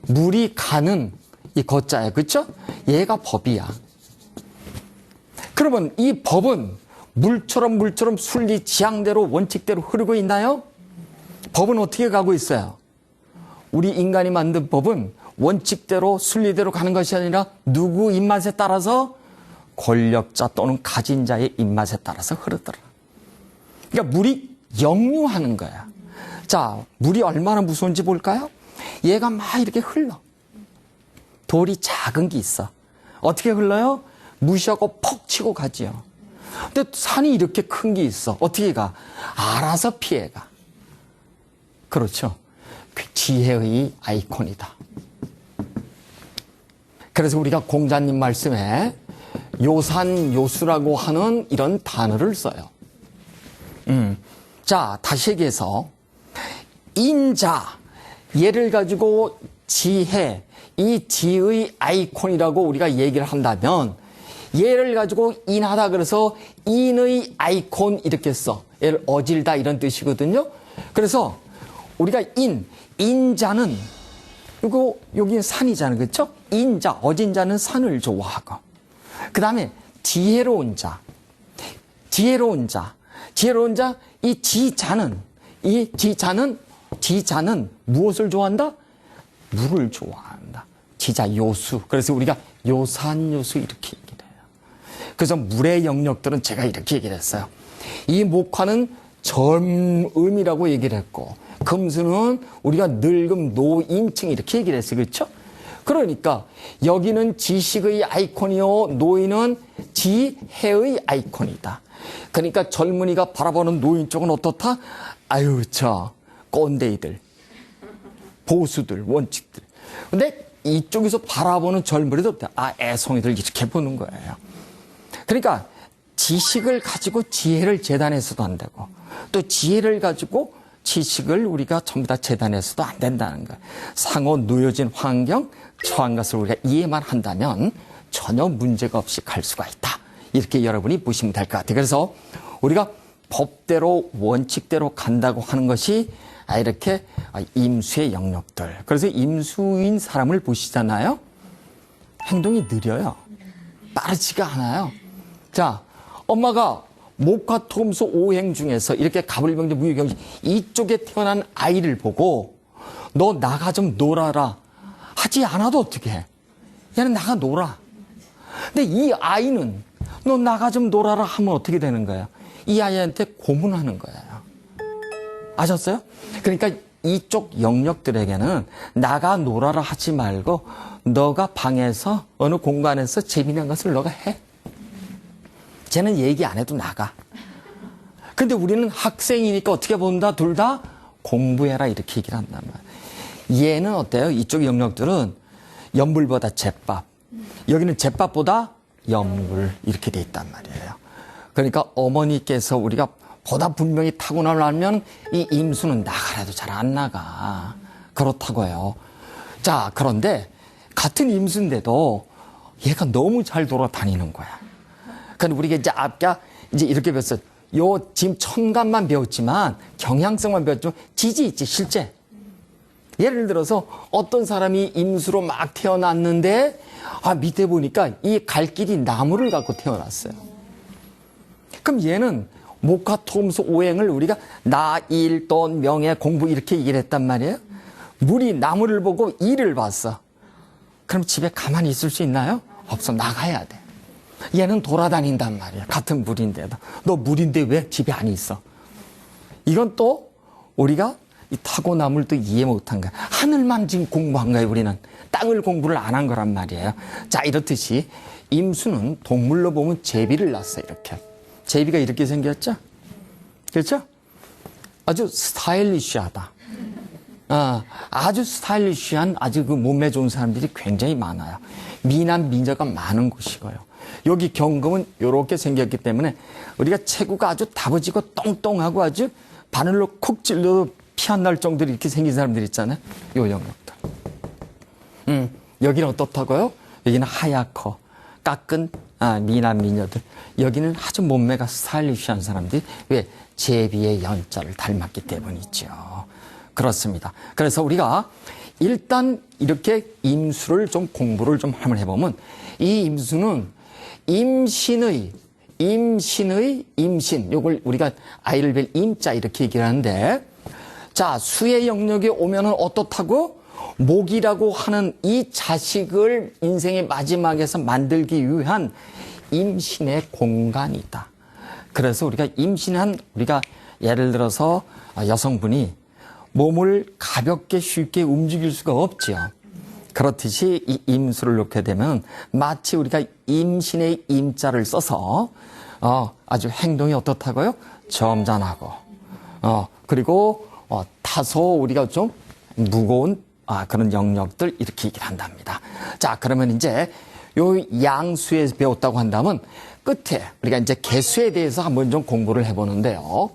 물이 가는 이 것자예요. 그렇죠? 얘가 법이야. 그러면 이 법은 물처럼 순리 지향대로 원칙대로 흐르고 있나요? 법은 어떻게 가고 있어요? 우리 인간이 만든 법은 원칙대로 순리대로 가는 것이 아니라 누구 입맛에 따라서 권력자 또는 가진 자의 입맛에 따라서 흐르더라. 그러니까 물이 역류하는 거야. 자, 물이 얼마나 무서운지 볼까요? 얘가 막 이렇게 흘러. 돌이 작은 게 있어. 어떻게 흘러요? 무시하고 퍽 치고 가지요. 근데 산이 이렇게 큰 게 있어. 어떻게 가? 알아서 피해가. 그렇죠. 그 지혜의 아이콘이다. 그래서 우리가 공자님 말씀에 요산요수라고 하는 이런 단어를 써요. 자, 다시 얘기해서 인자, 얘를 가지고 지혜, 이 지의 아이콘이라고 우리가 얘기를 한다면 얘를 가지고 인하다 그래서 인의 아이콘 이렇게 써. 얘를 어질다 이런 뜻이거든요. 그래서 우리가 인자는 이거 여기는 산이잖아요. 그렇죠? 인자, 어진 자는 산을 좋아하고 그 다음에 지혜로운 자, 이 지자는 무엇을 좋아한다? 물을 좋아한다. 지자 요수. 그래서 우리가 요산요수 이렇게 얘기를 해요. 그래서 물의 영역들은 제가 이렇게 얘기를 했어요. 이 목화는 젊음이라고 얘기를 했고 금수는 우리가 늙음, 노인층 이렇게 얘기를 했어요. 그렇죠? 그러니까 여기는 지식의 아이콘이요, 노인은 지혜의 아이콘이다. 그러니까 젊은이가 바라보는 노인 쪽은 어떻다? 아유, 저 꼰대이들, 보수들, 원칙들. 근데 이쪽에서 바라보는 젊은이도 애송이들 이렇게 보는 거예요. 그러니까 지식을 가지고 지혜를 재단해서도 안 되고, 또 지혜를 가지고 지식을 우리가 전부 다 재단해서도 안 된다는 거예요. 상호 놓여진 환경, 처한 것을 우리가 이해만 한다면 전혀 문제가 없이 갈 수가 있다. 이렇게 여러분이 보시면 될 것 같아요. 그래서 우리가 법대로 원칙대로 간다고 하는 것이 이렇게 임수의 영역들. 그래서 임수인 사람을 보시잖아요. 행동이 느려요. 빠르지가 않아요. 자, 엄마가 목화토금수 오행 중에서 이렇게 갑을병자 무유경지 이쪽에 태어난 아이를 보고 너 나가 좀 놀아라 하지 않아도 어떻게 해? 얘는 나가 놀아. 근데 이 아이는 너 나가 좀 놀아라 하면 어떻게 되는 거예요? 이 아이한테 고문하는 거예요. 아셨어요? 그러니까 이쪽 영역들에게는 나가 놀아라 하지 말고 너가 방에서 어느 공간에서 재미난 것을 너가 해. 쟤는 얘기 안 해도 나가. 근데 우리는 학생이니까 어떻게 본다? 둘 다 공부해라 이렇게 얘기를 한단 말이에요. 얘는 어때요? 이쪽 영역들은 연불보다 제밥. 여기는 제밥보다 연불 이렇게 돼 있단 말이에요. 그러니까 어머니께서 우리가 보다 분명히 타고나면 이 임수는 나가라도 잘 안 나가. 그렇다고요. 자, 그런데 같은 임수인데도 얘가 너무 잘 돌아다니는 거야. 그러니까 우리가 이제 아까 이제 이렇게 배웠어요. 지금 천간만 배웠지만 경향성만 배웠지만 지지 있지, 실제. 예를 들어서 어떤 사람이 임수로 막 태어났는데 밑에 보니까 이 갈 길이 나무를 갖고 태어났어요. 그럼 얘는 목화토금수 오행을 우리가 나, 일, 돈, 명예, 공부 이렇게 얘기를 했단 말이에요. 물이 나무를 보고 일을 봤어. 그럼 집에 가만히 있을 수 있나요? 없어. 나가야 돼. 얘는 돌아다닌단 말이야. 같은 물인데도. 너 물인데 왜 집에 안 있어? 이건 또 우리가 이 타고남을 또 이해 못한 거야. 하늘만 지금 공부한 거예요, 우리는. 땅을 공부를 안 한 거란 말이에요. 자, 이렇듯이 임수는 동물로 보면 제비를 낳았어요, 이렇게. 제비가 이렇게 생겼죠? 그렇죠? 아주 스타일리시하다. 아주 스타일리시한 아주 그 몸매 좋은 사람들이 굉장히 많아요. 미남 미녀가 많은 곳이고요. 여기 경금은 이렇게 생겼기 때문에 우리가 체구가 아주 다부지고 똥똥하고 아주 바늘로 콕 찔러도 피 안 날 정도로 이렇게 생긴 사람들 있잖아요. 요 영역들. 여기는 어떻다고요? 여기는 하얗고 깎은 미남 미녀들. 여기는 아주 몸매가 스타일리시한 사람들이 왜? 제비의 연자를 닮았기 때문이죠. 그렇습니다. 그래서 우리가 일단 이렇게 임수를 좀 공부를 좀 한번 해보면 이 임수는 임신, 요걸 우리가 아이를 뵐 임자 이렇게 얘기를 하는데, 자, 수의 영역에 오면은 어떻다고? 목이라고 하는 이 자식을 인생의 마지막에서 만들기 위한 임신의 공간이다. 그래서 우리가 임신한, 우리가 예를 들어서 여성분이 몸을 가볍게 쉽게 움직일 수가 없죠. 그렇듯이 이 임수를 놓게 되면 마치 우리가 임신의 임자를 써서 아주 행동이 어떻다고요? 점잖하고 그리고 다소 우리가 좀 무거운 그런 영역들 이렇게 얘기를 한답니다. 자, 그러면 이제 요 양수에 배웠다고 한다면 끝에 우리가 이제 개수에 대해서 한번 좀 공부를 해보는데요.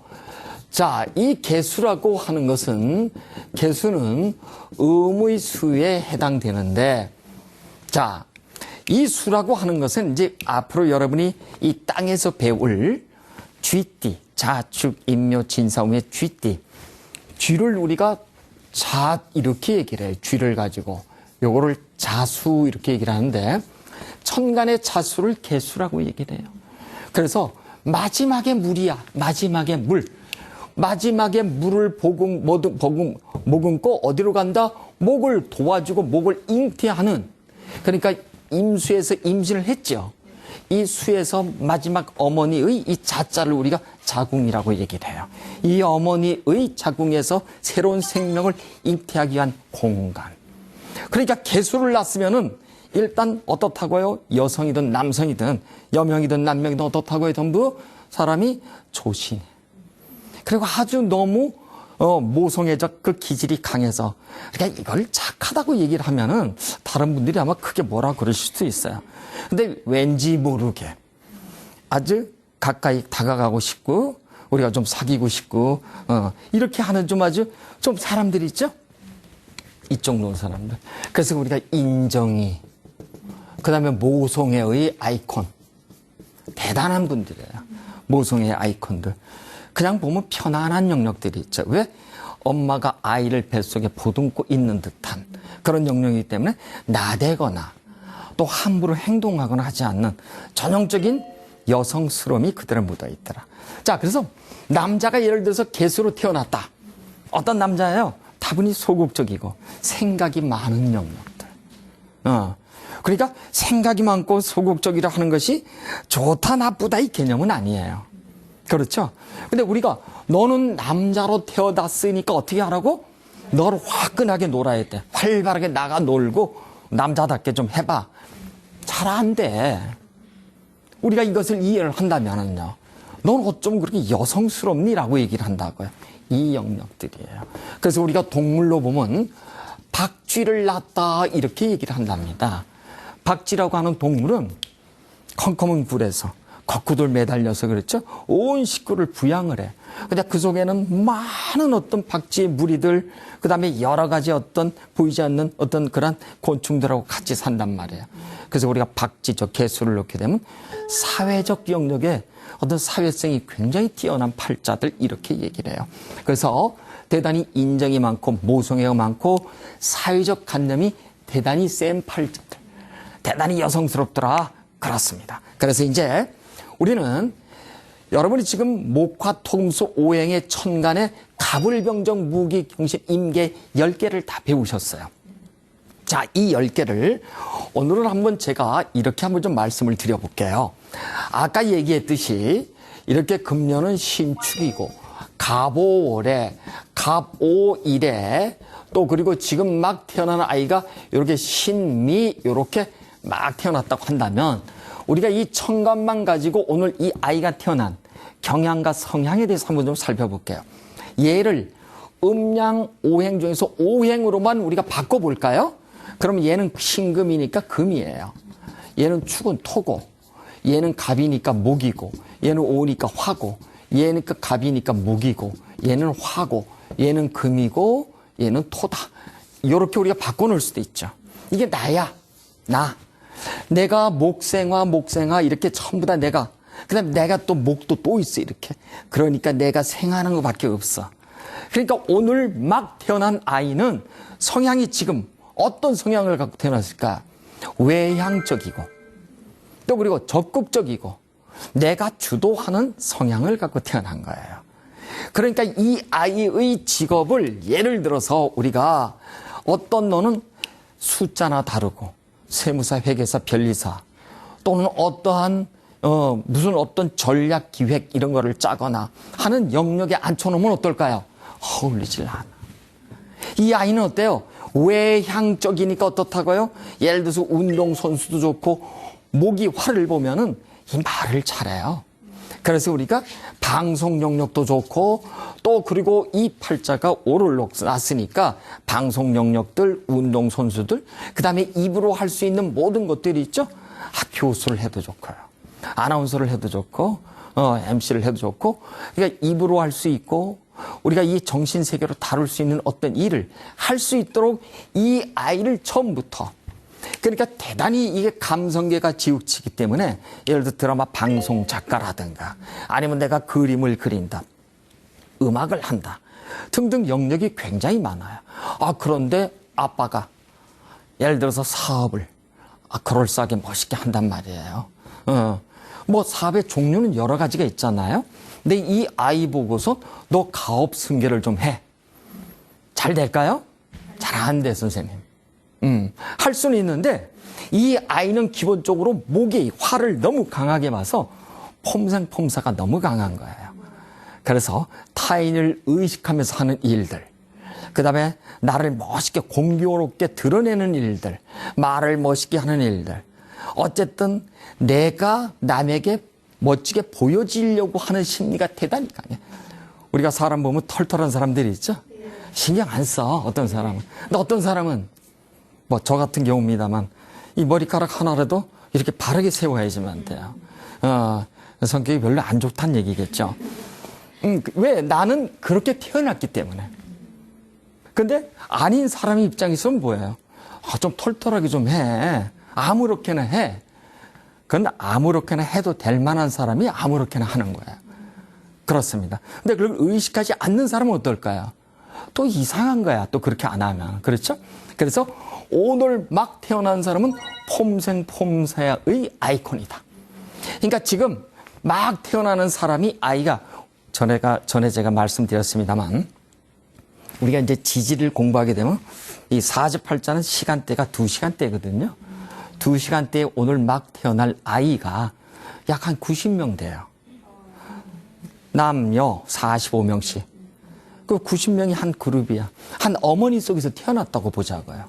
자, 이 개수라고 하는 것은, 개수는 음의 수에 해당되는데, 자, 이 수라고 하는 것은 이제 앞으로 여러분이 이 땅에서 배울 쥐띠, 자축, 인묘, 진사음의 쥐띠, 쥐를 우리가 이렇게 얘기를 해요. 쥐를 가지고. 요거를 자수 이렇게 얘기를 하는데, 천간의 자수를 개수라고 얘기를 해요. 그래서 마지막에 물이야. 마지막에 물. 마지막에 물을 머금고 어디로 간다? 목을 도와주고 목을 잉태하는. 그러니까 임수에서 임신을 했죠. 이 수에서 마지막 어머니의 이 자자를 우리가 자궁이라고 얘기를 해요. 이 어머니의 자궁에서 새로운 생명을 잉태하기 위한 공간. 그러니까 개수를 낳았으면은 일단 어떻다고요? 여성이든 남성이든 여명이든 남명이든 어떻다고요? 전부 사람이 조신해. 그리고 아주 너무 모성애적 그 기질이 강해서, 그러니까 이걸 착하다고 얘기를 하면은 다른 분들이 아마 크게 뭐라 그러실 수도 있어요. 근데 왠지 모르게 아주 가까이 다가가고 싶고 우리가 좀 사귀고 싶고 이렇게 하는 좀 아주 좀 사람들이 있죠? 이쪽 놓은 사람들. 그래서 우리가 인정이, 그 다음에 모성애의 아이콘. 대단한 분들이에요. 모성애의 아이콘들. 그냥 보면 편안한 영역들이 있죠. 왜? 엄마가 아이를 뱃속에 보듬고 있는 듯한 그런 영역이기 때문에 나대거나 또 함부로 행동하거나 하지 않는 전형적인 여성스러움이 그들에 묻어 있더라. 자, 그래서 남자가 예를 들어서 개수로 태어났다. 어떤 남자예요? 다분히 소극적이고 생각이 많은 영역들. 그러니까 생각이 많고 소극적이라 하는 것이 좋다 나쁘다 이 개념은 아니에요. 그렇죠? 근데 우리가 너는 남자로 태어났으니까 어떻게 하라고? 너를 화끈하게 놀아야 돼. 활발하게 나가 놀고 남자답게 좀 해봐. 잘 안 돼. 우리가 이것을 이해를 한다면은요, 넌 어쩜 그렇게 여성스럽니라고 얘기를 한다고요. 이 영역들이에요. 그래서 우리가 동물로 보면 박쥐를 낳았다 이렇게 얘기를 한답니다. 박쥐라고 하는 동물은 컴컴한 굴에서 거꾸들 매달려서 그렇죠. 온 식구를 부양을 해. 근데 그 속에는 많은 어떤 박쥐의 무리들, 그 다음에 여러 가지 어떤 보이지 않는 어떤 그런 곤충들하고 같이 산단 말이에요. 그래서 우리가 박쥐, 개수를 넣게 되면 사회적 영역에 어떤 사회성이 굉장히 뛰어난 팔자들 이렇게 얘기를 해요. 그래서 대단히 인정이 많고 모성애가 많고 사회적 관념이 대단히 센 팔자들. 대단히 여성스럽더라. 그렇습니다. 그래서 이제 우리는 여러분이 지금 목화 토금수 오행의 천간의 가불병정 무기 경신 임계 10개를 다 배우셨어요. 자, 이 10개를 오늘은 한번 제가 이렇게 한번 좀 말씀을 드려볼게요. 아까 얘기했듯이 이렇게 금년은 신축이고 갑오월에 갑오일에 또 그리고 지금 막 태어나는 아이가 이렇게 신미 이렇게 막 태어났다고 한다면 우리가 이 천간만 가지고 오늘 이 아이가 태어난 경향과 성향에 대해서 한번 좀 살펴볼게요. 얘를 음양 오행 중에서 오행으로만 우리가 바꿔볼까요? 그럼 얘는 신금이니까 금이에요. 얘는 축은 토고, 얘는 갑이니까 목이고, 얘는 오니까 화고, 얘는 그 갑이니까 목이고, 얘는 화고, 얘는 금이고, 얘는 토다. 이렇게 우리가 바꿔놓을 수도 있죠. 이게 나야, 나. 내가 목생화 이렇게 전부 다 내가, 그 다음에 내가 또 목도 또 있어 이렇게. 그러니까 내가 생하는 것밖에 없어. 그러니까 오늘 막 태어난 아이는 성향이 지금 어떤 성향을 갖고 태어났을까? 외향적이고 또 그리고 적극적이고 내가 주도하는 성향을 갖고 태어난 거예요. 그러니까 이 아이의 직업을 예를 들어서 우리가 어떤 너는 숫자나 다루고 세무사, 회계사, 변리사 또는 어떠한 무슨 어떤 전략 기획 이런 거를 짜거나 하는 영역에 앉혀놓으면 어떨까요? 어울리질 않아. 이 아이는 어때요? 외향적이니까 어떻다고요? 예를 들어서 운동선수도 좋고 목이 활을 보면은 이 말을 잘해요. 그래서 우리가 방송 영역도 좋고 또 그리고 이 팔자가 오를 났으니까 방송 영역들, 운동선수들, 그 다음에 입으로 할 수 있는 모든 것들이 있죠. 교수를 해도 좋고요. 아나운서를 해도 좋고 MC를 해도 좋고 그러니까 입으로 할 수 있고 우리가 이 정신세계로 다룰 수 있는 어떤 일을 할 수 있도록 이 아이를 처음부터 그러니까 대단히 이게 감성계가 지우치기 때문에 예를 들어 드라마 방송 작가라든가 아니면 내가 그림을 그린다, 음악을 한다 등등 영역이 굉장히 많아요. 그런데 아빠가 예를 들어서 사업을 그럴싸하게 멋있게 한단 말이에요. 뭐 사업의 종류는 여러 가지가 있잖아요. 근데 이 아이 보고서 너 가업 승계를 좀 해. 잘 될까요? 잘 안 돼, 선생님. 할 수는 있는데 이 아이는 기본적으로 목이 화를 너무 강하게 봐서 폼생폼사가 너무 강한 거예요. 그래서 타인을 의식하면서 하는 일들, 그 다음에 나를 멋있게 공교롭게 드러내는 일들, 말을 멋있게 하는 일들. 어쨌든 내가 남에게 멋지게 보여지려고 하는 심리가 대단히 강해. 우리가 사람 보면 털털한 사람들이 있죠? 신경 안 써, 어떤 사람은. 근데 어떤 사람은, 뭐 저 같은 경우입니다만, 이 머리카락 하나라도 이렇게 바르게 세워야지만 돼요. 성격이 별로 안 좋다는 얘기겠죠. 왜? 나는 그렇게 태어났기 때문에. 근데 아닌 사람의 입장에서는 뭐예요? 좀 털털하게 좀 해. 아무렇게나 해. 그건 아무렇게나 해도 될 만한 사람이 아무렇게나 하는 거예요. 그렇습니다. 근데 그걸 의식하지 않는 사람은 어떨까요? 또 이상한 거야. 또 그렇게 안 하면. 그렇죠? 그래서 오늘 막 태어난 사람은 폼생폼사의 아이콘이다. 그러니까 지금 막 태어나는 사람이 아이가 전에 제가 말씀드렸습니다만 우리가 이제 지지를 공부하게 되면 이 사주팔자는 시간대가 2시간대거든요. 2시간대에 오늘 막 태어날 아이가 약 한 90명 돼요. 남녀 45명씩. 그 90명이 한 그룹이야. 한 어머니 속에서 태어났다고 보자고요.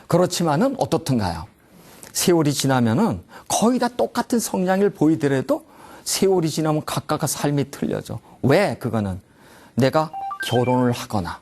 그렇지만은 어떻든가요? 세월이 지나면은 거의 다 똑같은 성향을 보이더라도 세월이 지나면 각각의 삶이 틀려져. 왜? 그거는 내가 결혼을 하거나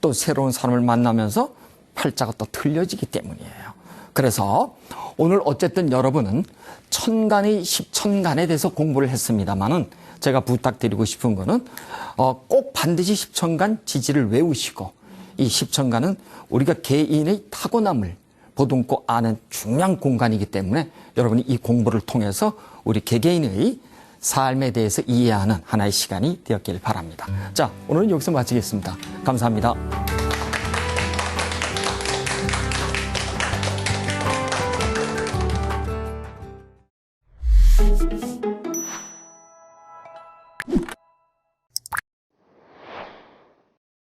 또 새로운 사람을 만나면서 팔자가 또 틀려지기 때문이에요. 그래서 오늘 어쨌든 여러분은 천간의 십천간에 대해서 공부를 했습니다만은 제가 부탁드리고 싶은 거는 꼭 반드시 십천간 지지를 외우시고 이 십천간은 우리가 개인의 타고남을 보듬고 아는 중요한 공간이기 때문에 여러분이 이 공부를 통해서 우리 개개인의 삶에 대해서 이해하는 하나의 시간이 되었길 바랍니다. 자, 오늘은 여기서 마치겠습니다. 감사합니다.